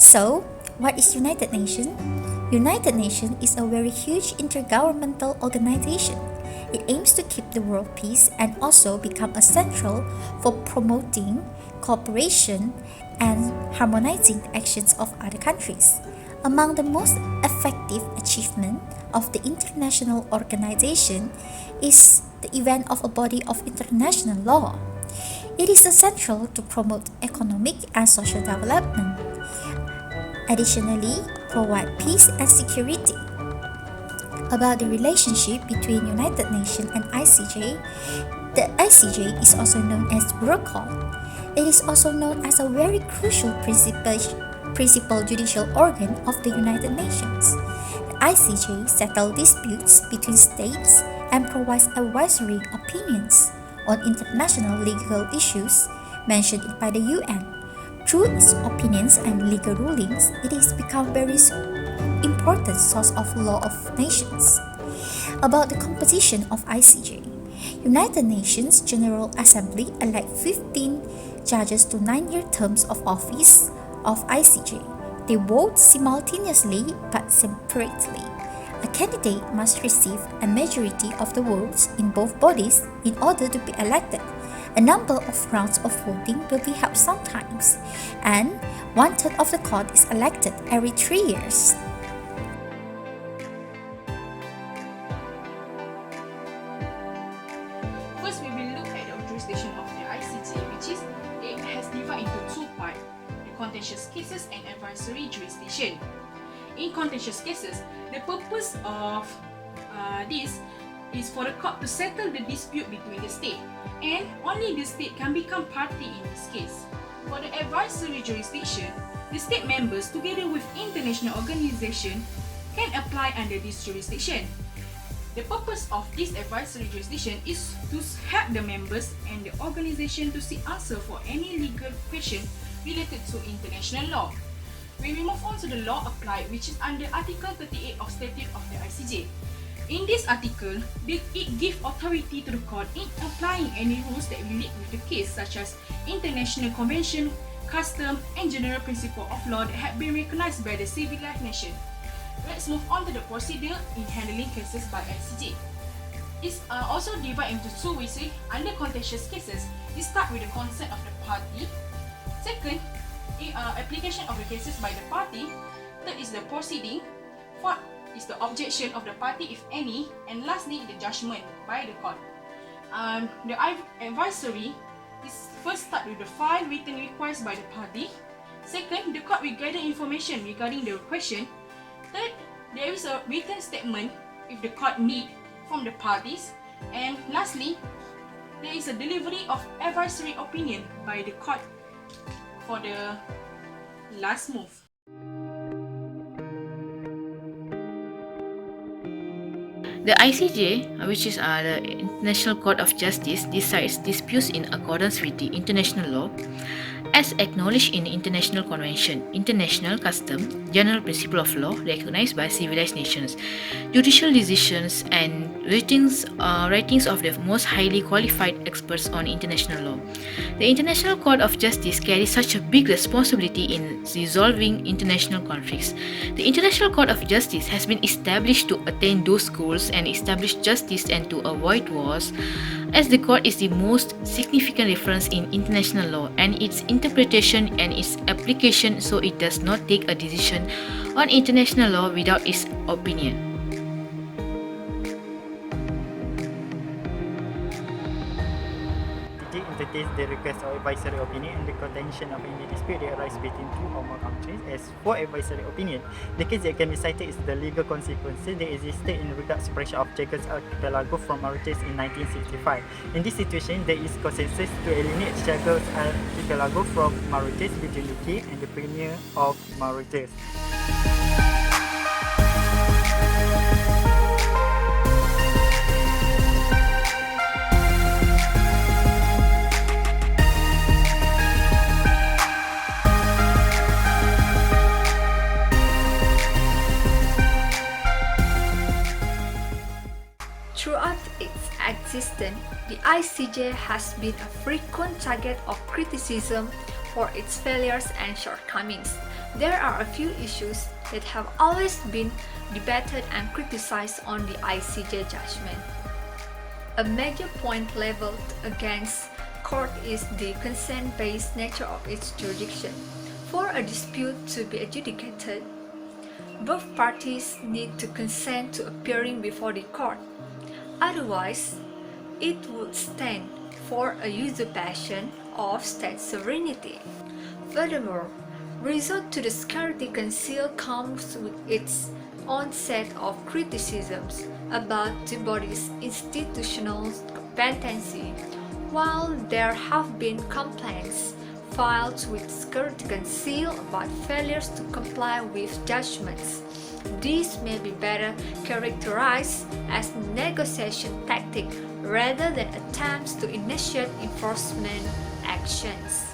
So, what is United Nations? United Nations is a very huge intergovernmental organization. It aims to keep the world peace and also become a central for promoting cooperation and harmonizing the actions of other countries. Among the most effective achievement of the international organization is the event of a body of international law. It is essential to promote economic and social development. Additionally, provide peace and security. About the relationship between United Nations and ICJ, the ICJ is also known as World Court. It is also known as a very crucial principal judicial organ of the United Nations. The ICJ settles disputes between states and provides advisory opinions on international legal issues mentioned by the UN. Through its opinions and legal rulings, it has become very important source of law of nations. About the composition of ICJ, United Nations General Assembly elect 15 judges to 9-year terms of office of ICJ. They vote simultaneously but separately. A candidate must receive a majority of the votes in both bodies in order to be elected. A number of rounds of voting will be held sometimes, and 1/3 of the court is elected every 3 years. First, we will look at the jurisdiction of the ICJ, which is it has divided into two parts: the contentious cases and advisory jurisdiction. In contentious cases, the purpose of this is for the court to settle the dispute between the state, and only the state can become party in this case. For the advisory jurisdiction, the state members together with international organization can apply under this jurisdiction. The purpose of this advisory jurisdiction is to help the members and the organization to seek answer for any legal question related to international law. We will move on to the law applied, which is under Article 38 of Statute of the ICJ. In this article, it gives authority to the court in applying any rules that relate with the case, such as international convention, custom, and general principle of law that have been recognized by the civilized nation. Let's move on to the procedure in handling cases by ICJ. It's also divided into two ways. Under contentious cases, it starts with the consent of the party. Second, application of the cases by the party. Third is the proceeding. Fourth is the objection of the party, if any, and lastly, the judgment by the court. The advisory is first start with the file written request by the party. Second, the court will gather information regarding the question. Third, there is a written statement if the court need from the parties. And lastly, there is a delivery of advisory opinion by the court for the last move. The ICJ, which is the International Court of Justice, decides disputes in accordance with the international law as acknowledged in the International Convention, international custom, general principle of law recognized by civilized nations, judicial decisions, and writings of the most highly qualified experts on international law. The International Court of Justice carries such a big responsibility in resolving international conflicts. The International Court of Justice has been established to attain those goals and establish justice and to avoid wars, as the court is the most significant reference in international law and its interpretation and its application, so it does not take a decision on international law without its opinion. Entertains the request of advisory opinion and the contention of any dispute that arises between two or more countries. As for advisory opinion, the case that can be cited is the legal consequences that existed in regards to separation of Czechos Archipelago from Mauritius in 1965. In this situation, there is consensus to alienate Czechos Archipelago from Mauritius between the king and the premier of Mauritius. Throughout its existence, the ICJ has been a frequent target of criticism for its failures and shortcomings. There are a few issues that have always been debated and criticized on the ICJ judgment. A major point leveled against court is the consent-based nature of its jurisdiction. For a dispute to be adjudicated, both parties need to consent to appearing before the court. Otherwise, it would stand for a usurpation of state sovereignty. Furthermore, resort to the Security Council comes with its own set of criticisms about the body's institutional competency. While there have been complaints filed with Security Council about failures to comply with judgments, these may be better characterized as negotiation tactics rather than attempts to initiate enforcement actions.